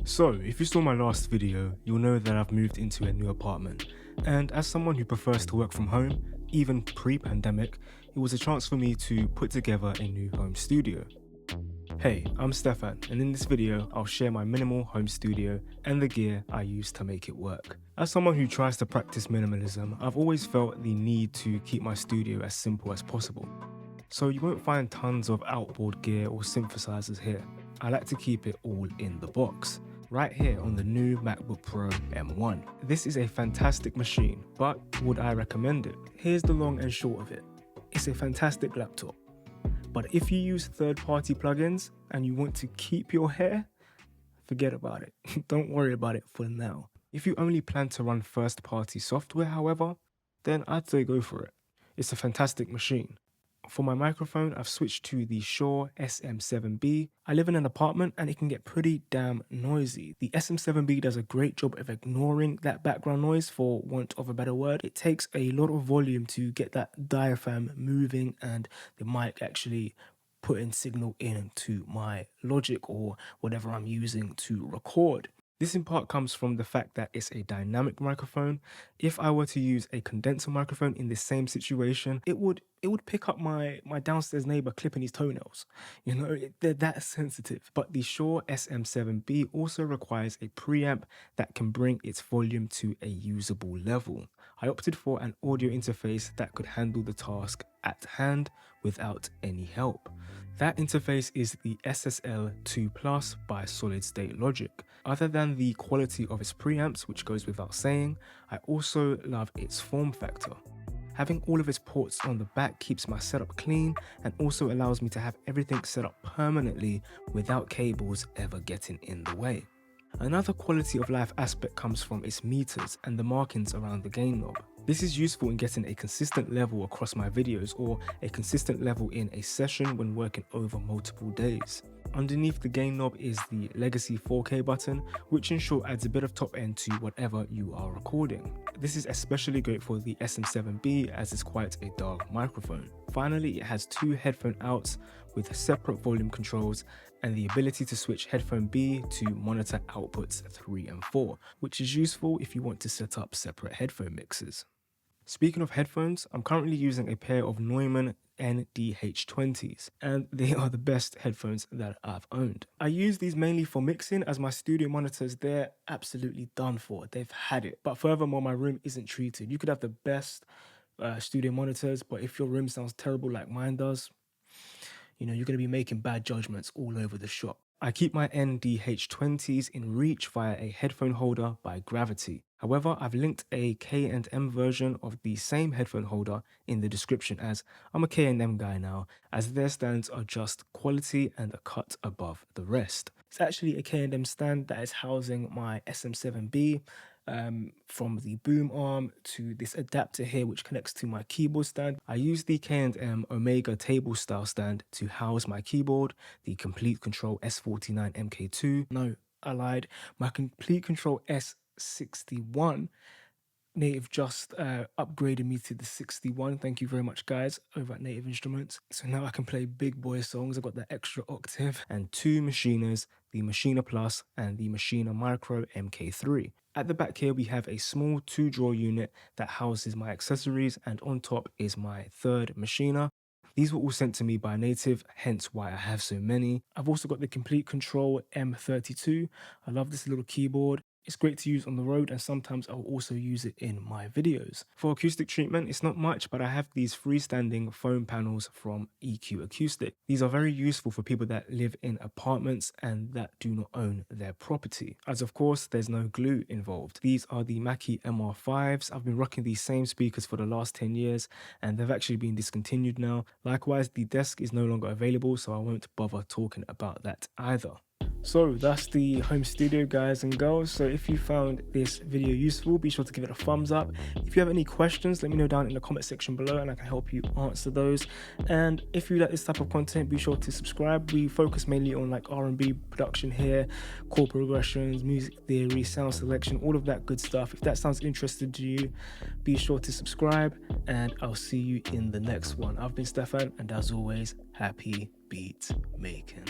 So, if you saw my last video, you'll know that I've moved into a new apartment, and as someone who prefers to work from home, even pre-pandemic, it was a chance for me to put together a new home studio. Hey, I'm Stefan, and in this video, I'll share my minimal home studio and the gear I use to make it work. As someone who tries to practice minimalism, I've always felt the need to keep my studio as simple as possible. So you won't find tons of outboard gear or synthesizers here. I like to keep it all in the box, right here on the new MacBook Pro M1. This is a fantastic machine, but would I recommend it? Here's the long and short of it. It's a fantastic laptop. But if you use third-party plugins and you want to keep your hair, forget about it. Don't worry about it for now. If you only plan to run first-party software, however, then I'd say go for it. It's a fantastic machine. For my microphone, I've switched to the Shure SM7B. I live in an apartment and it can get pretty damn noisy. The SM7B does a great job of ignoring that background noise, for want of a better word. It takes a lot of volume to get that diaphragm moving and the mic actually putting signal into my Logic or whatever I'm using to record. This in part comes from the fact that it's a dynamic microphone. If I were to use a condenser microphone in the same situation, it would pick up my downstairs neighbor clipping his toenails. You know, they're that sensitive. But the Shure SM7B also requires a preamp that can bring its volume to a usable level. I opted for an audio interface that could handle the task at hand without any help. That interface is the SSL2 Plus by Solid State Logic. Other than the quality of its preamps, which goes without saying, I also love its form factor. Having all of its ports on the back keeps my setup clean and also allows me to have everything set up permanently without cables ever getting in the way. Another quality of life aspect comes from its meters and the markings around the gain knob. This is useful in getting a consistent level across my videos or a consistent level in a session when working over multiple days. Underneath the gain knob is the Legacy 4K button, which in short adds a bit of top end to whatever you are recording. This is especially great for the SM7B as it's quite a dark microphone. Finally, it has two headphone outs with separate volume controls and the ability to switch headphone B to monitor outputs 3 and 4, which is useful if you want to set up separate headphone mixes. Speaking of headphones, I'm currently using a pair of Neumann NDH20s, and they are the best headphones that I've owned. I use these mainly for mixing, as my studio monitors, they're absolutely done for. They've had it. But furthermore, my room isn't treated. You could have the best studio monitors, but if your room sounds terrible like mine does, you know, you're going to be making bad judgments all over the shop. I keep my NDH20s in reach via a headphone holder by Gravity. However, I've linked a K&M version of the same headphone holder in the description, as I'm a K&M guy now, as their stands are just quality and a cut above the rest. It's actually a K&M stand that is housing my SM7B, from the boom arm to this adapter here which connects to my keyboard stand. I use the K&M Omega table style stand to house my keyboard, the Complete Control S49 MK2. No, I lied. My Complete Control S61. Native just upgraded me to the 61. Thank you very much, guys, over at Native Instruments. So now I can play big boy songs. I've got that extra octave and two machiners, the Machiner Plus and the Machiner Micro MK3. At the back here, we have a small 2-drawer unit that houses my accessories, and on top is my third machiner. These were all sent to me by Native, hence why I have so many. I've also got the Complete Control M32. I love this little keyboard. It's great to use on the road, and sometimes I'll also use it in my videos. For acoustic treatment, it's not much, but I have these freestanding foam panels from EQ Acoustic. These are very useful for people that live in apartments and that do not own their property, as of course there's no glue involved. These are the Mackie MR5s. I've been rocking these same speakers for the last 10 years and they've actually been discontinued now. Likewise, the desk is no longer available, so I won't bother talking about that either. So that's the home studio, guys and girls. So if you found this video useful, be sure to give it a thumbs up. If you have any questions, let me know down in the comment section below and I can help you answer those. And if you like this type of content, be sure to subscribe. We focus mainly on like R&B production here, chord progressions, music theory, sound selection, all of that good stuff. If that sounds interesting to you, be sure to subscribe and I'll see you in the next one. I've been Stefan, and as always, happy beat making.